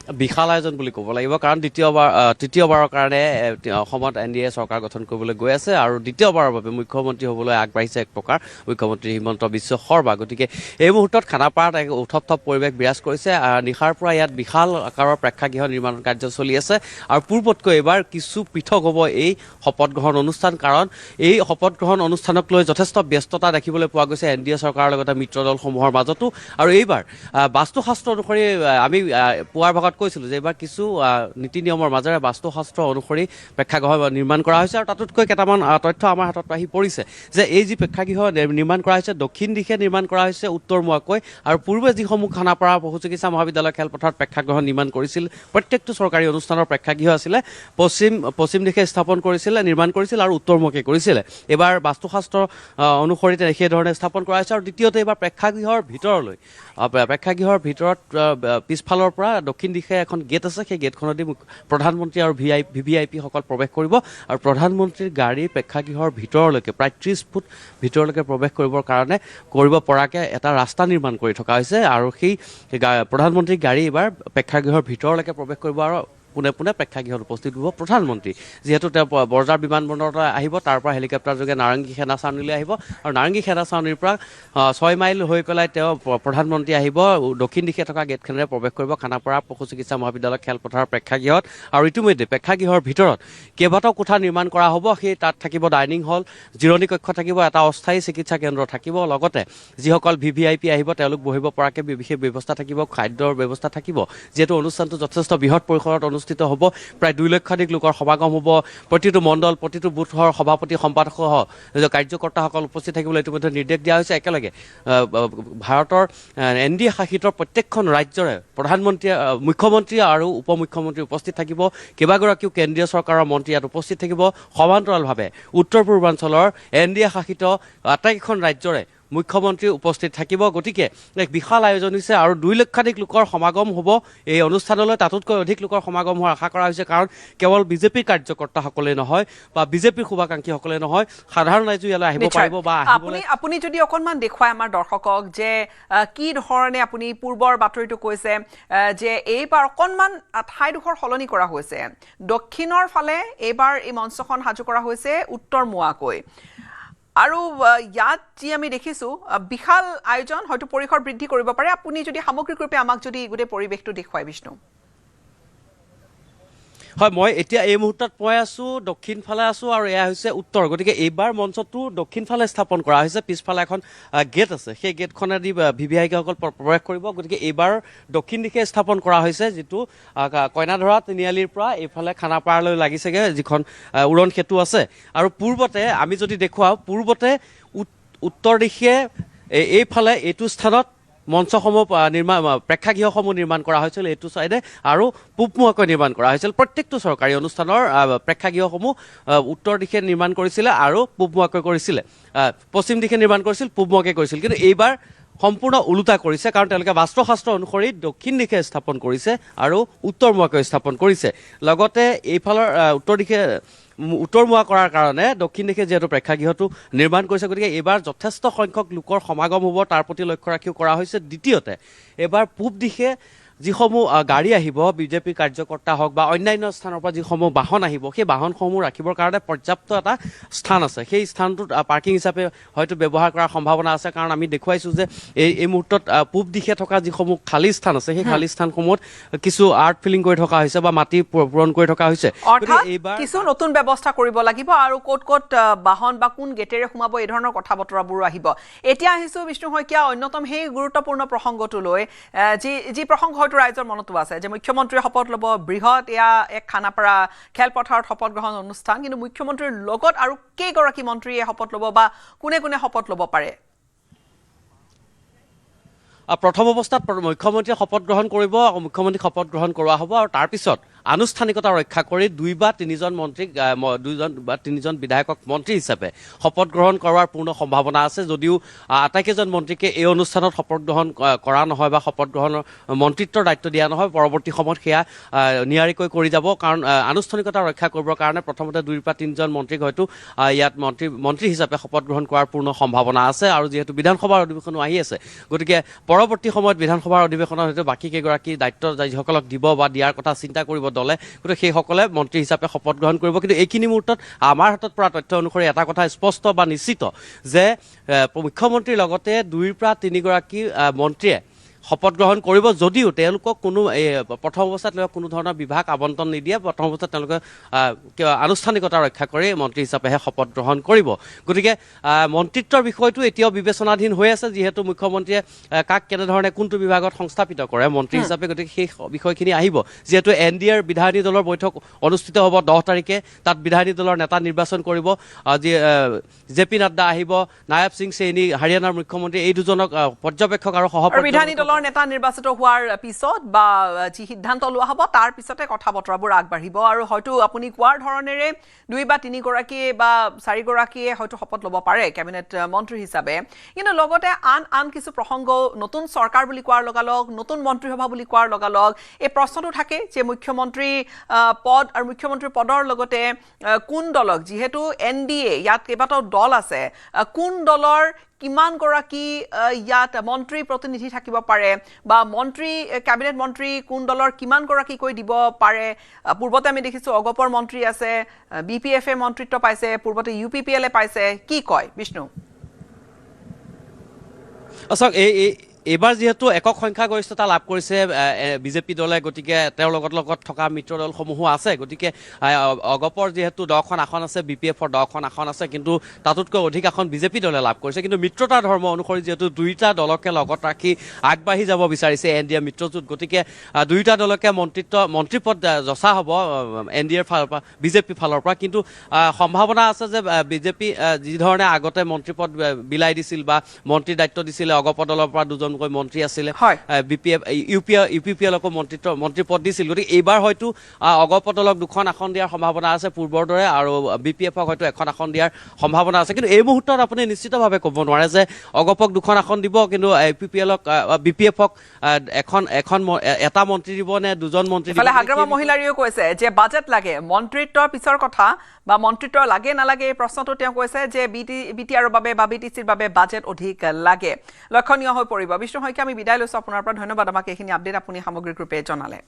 বিশাল আয়োজন বুলি ক'ব লাগিব কাৰণ তৃতীয়বাৰৰ কাৰণে অসমত NDA চৰকাৰ গঠন কৰিবলৈ গৈ আছে আৰু দ্বিতীয়বাৰৰ বাবে মুখ্যমন্ত্ৰী হ'বলৈ আগবাঢ়িছে এক প্ৰকাৰ মুখ্যমন্ত্ৰী হিমন্ত বিশ্ব শৰ্মা। গতিকে এই মুহূৰ্তত খানাপাৰাত এক উত্তপ্ত পৰিৱেশ বিৰাজ কৰিছে। নিশাৰ পৰা ইয়াত বিশাল আকাৰৰ প্ৰেক্ষাগৃহ নিৰ্মাণ কাৰ্য চলি আছে আৰু পূৰ্বতকৈ এইবাৰ কিছু পৃথক হ'ব এই শপত গ্ৰহণ অনুষ্ঠান, কাৰণ এই শপত গ্ৰহণ অনুষ্ঠানক লৈ যথেষ্ট ব্যস্ততা দেখিবলৈ পোৱা গৈছে NDA চৰকাৰৰ লগতে মিত্ৰ দলসমূহৰ মাজতো। আৰু এইবাৰ বাস্তুশাস্ত্ৰ অনুসৰি আমি পুৱাৰ ভাগত কৈছিলোঁ যে এইবাৰ কিছু নীতি নিয়মৰ মাজেৰে বাস্তুশাস্ত্ৰ অনুসৰি প্ৰেক্ষাগৃহ নিৰ্মাণ কৰা হৈছে আৰু তাতোতকৈ কেইটামান তথ্য আমাৰ হাতত আহি পৰিছে যে এই যি প্ৰেক্ষাগৃহ নিৰ্মাণ কৰা হৈছে দক্ষিণ দিশে নিৰ্মাণ কৰা হৈছে উত্তৰমুৱাকৈ, আৰু পূৰ্বে যিসমূহ খানাপাৰা পশু চিকিৎসা মহাবিদ্যালয় খেলপথাৰত প্ৰেক্ষাগৃহ নিৰ্মাণ কৰিছিল প্ৰত্যেকটো চৰকাৰী অনুষ্ঠানৰ প্ৰেক্ষাগৃহ আছিলে পশ্চিম দিশে নিৰ্মাণ কৰিছিল আৰু উত্তৰমুখে কৰিছিলে। এইবাৰ বাস্তুশাস্ত্ৰ অনুসৰি সেইধৰণে স্থাপন কৰা হৈছে। আৰু দ্বিতীয়তে এইবাৰ প্ৰেক্ষাগৃহৰ ভিতৰত পিছফালৰ পৰা দক্ষিণ দিশে এখন গেট আছে, সেই গেটখনেদি প্ৰধানমন্ত্ৰী আৰু VVIP সকল প্ৰৱেশ কৰিব আৰু প্ৰধানমন্ত্ৰীৰ গাড়ী প্ৰেক্ষাগৃহৰ ভিতৰলৈকে প্ৰায় 30 ফুট ভিতৰলৈকে প্ৰৱেশ কৰিব পৰাকৈ এটা ৰাস্তা নিৰ্মাণ কৰি থকা হৈছে আৰু সেই প্ৰধানমন্ত্ৰীৰ গাড়ী এইবাৰ প্ৰেক্ষাগৃহৰ ভিতৰলৈকে প্ৰৱেশ কৰিব আৰু পোনে পোনে প্ৰেক্ষাগৃহত উপস্থিত হ'ব প্ৰধানমন্ত্ৰী। যিহেতু তেওঁ বৰজাৰ বিমানবন্দৰলৈ আহিব, তাৰ পৰা হেলিকপ্টাৰ যোগে নাৰেংগী সেনা চাউনীলৈ আহিব আৰু নাৰেংগী সেনা চাউনীৰ পৰা 6 মাইল হৈ পেলাই তেওঁ প্ৰধানমন্ত্ৰী আহিব দক্ষিণ দিশে থকা গেটখনেৰে প্ৰৱেশ কৰিব খানাপাৰা পশু চিকিৎসা মহাবিদ্যালয় খেলপথাৰৰ প্ৰেক্ষাগৃহত। আৰু ইতিমধ্যে প্ৰেক্ষাগৃহৰ ভিতৰত কেইবাটাও কোঠা নিৰ্মাণ কৰা হ'ব। সেই তাত থাকিব ডাইনিং হল, জিৰণি কক্ষ থাকিব, এটা অস্থায়ী চিকিৎসা কেন্দ্ৰ থাকিব, লগতে যিসকল VVIP আহিব তেওঁলোক বহিব পৰাকৈ বিশেষ ব্যৱস্থা থাকিব, খাদ্যৰ ব্যৱস্থা থাকিব। যিহেতু অনুষ্ঠানটো যথেষ্ট বৃহৎ পৰিসৰত অনুষ্ঠিত হ'ব, প্ৰায় 2 লক্ষাধিক লোকৰ সমাগম হ'ব, প্ৰতিটো মণ্ডল প্ৰতিটো বুথৰ সভাপতি সম্পাদকসহ কাৰ্যকৰ্তাসকল উপস্থিত থাকিবলৈ ইতিমধ্যে নিৰ্দেশ দিয়া হৈছে। একেলগে ভাৰতৰ NDA শাসিত প্ৰত্যেকখন ৰাজ্যৰে মুখ্যমন্ত্ৰী আৰু উপমুখ্যমন্ত্ৰী উপস্থিত থাকিব, কেইবাগৰাকীও কেন্দ্ৰীয় চৰকাৰৰ মন্ত্ৰী ইয়াত উপস্থিত থাকিব। সমান্তৰালভাৱে উত্তৰ পূৰ্বাঞ্চলৰ NDA শাসিত আটাইকেইখন ৰাজ্যৰে মুখ্যমন্ত্ৰী উপস্থিত থাকিব। গতিকে এক বিশাল আয়োজন হৈছে আৰু 2 লক্ষাধিক লোকৰ সমাগম হ'ব এই অনুষ্ঠানলৈ। তাতোতকৈ অধিক লোকৰ সমাগম হোৱাৰ আশা কৰা হৈছে, কাৰণ কেৱল বিজেপিৰ কাৰ্যকৰ্তাসকলেই নহয় বা বিজেপিৰ শুভাকাংক্ষীসকলেই নহয়, সাধাৰণ ৰাইজো ইয়ালৈ আহিব পাৰিব বা আপুনি যদি অকণমান দেখুৱাই আমাৰ দৰ্শকক যে কি ধৰণে আপুনি পূৰ্বৰ বাতৰিটো কৈছে যে এইবাৰ অকণমান ঠাইডোখৰ সলনি কৰা হৈছে, দক্ষিণৰ ফালে এইবাৰ এই মঞ্চখন সাজু কৰা হৈছে উত্তৰমুৱাকৈ। আৰু ইয়াত যি আমি দেখিছোঁ বিশাল আয়োজন, হয়তো পৰিসৰ বৃদ্ধি কৰিব পাৰে। আপুনি যদি সামগ্ৰিকৰূপে আমাক যদি গোটেই পৰিৱেশটো দেখুৱাই বিষ্ণু। হয়, মই এতিয়া এই মুহূৰ্তত আছোঁ দক্ষিণ ফালে আছোঁ আৰু এয়া হৈছে উত্তৰ। গতিকে এইবাৰ মঞ্চটো দক্ষিণ ফালে স্থাপন কৰা হৈছে, পিছফালে এখন গেট আছে, সেই গেটখনেদি VVIPসকল প্ৰৱেশ কৰিব। গতিকে এইবাৰ দক্ষিণ দিশে স্থাপন কৰা হৈছে, যিটো কইনাধৰা তিনিআলিৰ পৰা এইফালে খানাপাৰালৈ লাগিছেগৈ যিখন উৰণ সেতু আছে। আৰু পূৰ্বতে আমি যদি দেখুৱাওঁ, উত্তৰ দিশে এইফালে এইটো স্থানত মঞ্চসমূহ প্ৰেক্ষাগৃহসমূহ নিৰ্মাণ কৰা হৈছিল এইটো চাইডে, আৰু পূবমুৱাকৈ নিৰ্মাণ কৰা হৈছিল। প্ৰত্যেকটো চৰকাৰী অনুষ্ঠানৰ প্ৰেক্ষাগৃহসমূহ উত্তৰ দিশে নিৰ্মাণ কৰিছিলে আৰু পূবমুৱাকৈ কৰিছিলে, পশ্চিম দিশে নিৰ্মাণ কৰিছিল, পূবমুৱাকৈ কৰিছিল। কিন্তু এইবাৰ সম্পূৰ্ণ ওলোটা কৰিছে, কাৰণ তেওঁলোকে বাস্তুশাস্ত্ৰ অনুসৰি দক্ষিণ দিশে স্থাপন কৰিছে আৰু উত্তৰমুৱাকৈ স্থাপন কৰিছে। লগতে এইফালৰ উত্তৰমুৱা কৰাৰ কাৰণে দক্ষিণ দিশে যিহেতু প্ৰেক্ষাগৃহটো নিৰ্মাণ কৰিছে, গতিকে এইবাৰ যথেষ্ট সংখ্যক লোকৰ সমাগম হ'ব, তাৰ প্ৰতি লক্ষ্য ৰাখিও কৰা হৈছে। দ্বিতীয়তে এইবাৰ পূব দিশে যিসমূহ গাড়ী আহিব, বিজেপিৰ কাৰ্যকৰ্তা হওক বা অন্যান্য স্থানৰ পৰা যিসমূহ বাহন আহিব, সেই বাহনসমূহ ৰাখিবৰ কাৰণে পৰ্যাপ্ত এটা স্থান আছে। সেই স্থানটোত পাৰ্কিং হিচাপে হয়তো ব্যৱহাৰ কৰাৰ সম্ভাৱনা আছে, কাৰণ আমি দেখুৱাইছোঁ যে এই মুহূৰ্তত পূব দিশে থকা যিসমূহ খালী স্থান আছে, সেই খালী স্থানসমূহত কিছু আৰ্ট ফিলিং কৰি থকা হৈছে বা মাটি পূৰণ কৰি থকা হৈছে। এইবাৰ কিছু নতুন ব্যৱস্থা কৰিব লাগিব আৰু ক'ত ক'ত বাহন বা কোন গেটেৰে সোমাব, এই ধৰণৰ কথা বতৰাবোৰো আহিব। এতিয়া আহিছোঁ বিষ্ণু শইকীয়া অন্যতম সেই গুৰুত্বপূৰ্ণ প্ৰসংগটো লৈ, যি প্ৰসংগ হয়তো ৰাইজৰ মনতো আছে যে মুখ্যমন্ত্ৰীয়ে শপত ল'ব, বৃহৎ এয়া এক খানাপাৰা খেলপথাৰত শপত গ্ৰহণ অনুষ্ঠান। কিন্তু মুখ্যমন্ত্ৰীৰ লগত আৰু কেইগৰাকী মন্ত্ৰীয়ে শপত ল'ব বা কোনে কোনে শপত ল'ব পাৰে? প্ৰথম অৱস্থাত মুখ্যমন্ত্ৰীয়ে শপত গ্ৰহণ কৰিব, মুখ্যমন্ত্ৰীক শপত গ্ৰহণ কৰোৱা হ'ব আৰু তাৰপিছত আনুষ্ঠানিকতা ৰক্ষা কৰি 2 বা 3জন মন্ত্ৰীক 2জন বা 3জন বিধায়কক মন্ত্ৰী হিচাপে শপত গ্ৰহণ কৰাৰ পূৰ্ণ সম্ভাৱনা আছে যদিও আটাইকেইজন মন্ত্ৰীকে এই অনুষ্ঠানত শপত গ্ৰহণ কৰা নহয় বা শপত গ্ৰহণৰ মন্ত্ৰিত্বৰ দায়িত্ব দিয়া নহয় পৰৱৰ্তী সময়ত সেয়া নিয়াৰিকৈ কৰি যাব কাৰণ আনুষ্ঠানিকতা ৰক্ষা কৰিবৰ কাৰণে প্ৰথমতে 2 বা 3জন মন্ত্ৰীক হয়তো ইয়াত মন্ত্ৰী হিচাপে শপত গ্ৰহণ কৰাৰ পূৰ্ণ সম্ভাৱনা আছে আৰু যিহেতু বিধানসভাৰ অধিৱেশনো আহি আছে গতিকে পৰৱৰ্তী সময়ত বিধানসভাৰ অধিৱেশনত হয়তো বাকী কেইগৰাকী দায়িত্ব যিসকলক দিব বা দিয়াৰ কথা চিন্তা কৰিব দলে গতিকে সেইসকলে মন্ত্ৰী হিচাপে শপত গ্ৰহণ কৰিব কিন্তু এইখিনি মুহূৰ্তত আমাৰ হাতত পৰা তথ্য অনুসৰি এটা কথা স্পষ্ট বা নিশ্চিত যে মুখ্যমন্ত্ৰীৰ লগতে 2 পৰা 3গৰাকী মন্ত্ৰীয়ে শপত গ্ৰহণ কৰিব যদিও তেওঁলোকক কোনো প্ৰথম অৱস্থাত কোনো ধৰণৰ বিভাগ আবণ্টন নিদিয়ে প্ৰথম অৱস্থাত তেওঁলোকে আনুষ্ঠানিকতা ৰক্ষা কৰি মন্ত্ৰী হিচাপেহে শপত গ্ৰহণ কৰিব গতিকে মন্ত্ৰিত্বৰ বিষয়টো এতিয়াও বিবেচনাধীন হৈ আছে যিহেতু মুখ্যমন্ত্ৰীয়ে কাক কেনেধৰণে কোনটো বিভাগত সংস্থাপিত কৰে মন্ত্ৰী হিচাপে গতিকে সেই বিষয়খিনি আহিব যিহেতু NDAৰ বিধায়িনী দলৰ বৈঠক অনুষ্ঠিত হ'ব 10 তাৰিখে তাত বিধায়িনী দলৰ নেতা নিৰ্বাচন কৰিব JP নাড্ডা আহিব নায়ব সিং চেইনি হাৰিয়ানাৰ মুখ্যমন্ত্ৰী এই দুজনক পৰ্যবেক্ষক আৰু সহপৰ্যবেক্ষক নেতা নিৰ্বাচিত হোৱাৰ পিছত বা যি সিদ্ধান্ত লোৱা হ'ব তাৰ পিছতে কথা বতৰাবোৰ আগবাঢ়িব আৰু হয়তো আপুনি কোৱাৰ ধৰণেৰে 2 বা 3গৰাকীয়ে বা 4গৰাকীয়ে হয়তো শপত ল'ব পাৰে কেবিনেট মন্ত্ৰী হিচাপে কিন্তু লগতে আন কিছু প্ৰসংগ নতুন চৰকাৰ বুলি কোৱাৰ লগালগ নতুন মন্ত্ৰীসভা বুলি কোৱাৰ লগালগ এই প্ৰশ্নটো থাকে যে মুখ্যমন্ত্ৰী পদ আৰু মুখ্যমন্ত্ৰী পদৰ লগতে কোন দলক যিহেতু NDA ইয়াত কেইবাটাও দল আছে কোন দলৰ কিমান গৰাকী ইয়াত মন্ত্ৰী প্ৰতিনিধি থাকিব পাৰে বা মন্ত্ৰী কেবিনেট মন্ত্ৰী কোন দলৰ কিমান গৰাকী কৈ দিব পাৰে পূৰ্বতে আমি দেখিছো অগপৰ মন্ত্ৰী আছে BPF এ মন্ত্ৰিত্ব পাইছে পূৰ্বতে UPPL এ পাইছে কি কয় বিষ্ণু আচ্ছা এইবাৰ যেহেতু একক সংখ্যাগৰিষ্ঠতা লাভ কৰিছে বিজেপি দলে গতিকে তেওঁৰ লগত থকা মিত্ৰ দলসমূহো আছে গতিকে অগপৰ যেহেতু 10খন আসন আছে BPFৰ 10খন আসন আছে কিন্তু তাতোতকৈ অধিক আসন বিজেপি দলে লাভ কৰিছে কিন্তু মিত্ৰতা ধৰ্ম অনুসৰি যেহেতু 2টা দলকে লগত ৰাখি আগবাঢ়ি যাব বিচাৰিছে NDA মিত্ৰজোঁট গতিকে 2টা দলকে মন্ত্ৰীপদ যচা হ'ব NDAৰ ফালৰ পৰা বিজেপি ফালৰ পৰা কিন্তু সম্ভাৱনা আছে যে বিজেপি যি ধৰণে আগতে মন্ত্ৰীপদ বিলাই দিছিল বা মন্ত্ৰীৰ দায়িত্ব দিছিল অগপ দলৰ পৰা দুজন মন্ত্ৰী আছিল BPF UPPLকো মন্ত্ৰীপদ দিছিল গতিকে এইবাৰ হয়তো অগপ দলক 2খন আসন দিয়াৰ সম্ভাৱনা আছে পূৰ্বৰ দৰে আৰু BPFক হয়তো 1খন আসন দিয়াৰ সম্ভাৱনা আছে কিন্তু এই মুহূৰ্তত আপুনি নিশ্চিতভাৱে ক'ব নোৱাৰে যে অগপক 2খন আসন দিব কিন্তু UPPLক BPFক এটা মন্ত্ৰী দিব নে 2জন মন্ত্ৰী দিব হাগ্ৰামা মহিলাৰীও কৈছে যে বাজেট লাগে মন্ত্ৰিত্বৰ পিছৰ কথা বা মন্ত্ৰিত্ব লাগে নালাগে এই প্ৰশ্নটো তেওঁ কৈছে যে BTR বাবে বা BTCৰ বাবে বাজেট অধিক লাগে লক্ষণীয় হৈ পৰিব বিষ্ণু শইকীয়া আমি বিদায় লৈছো আপোনাৰ পৰা ধন্যবাদ আমাক এইখিনি আপডেট আপুনি সামগ্ৰিক ৰূপে জনালে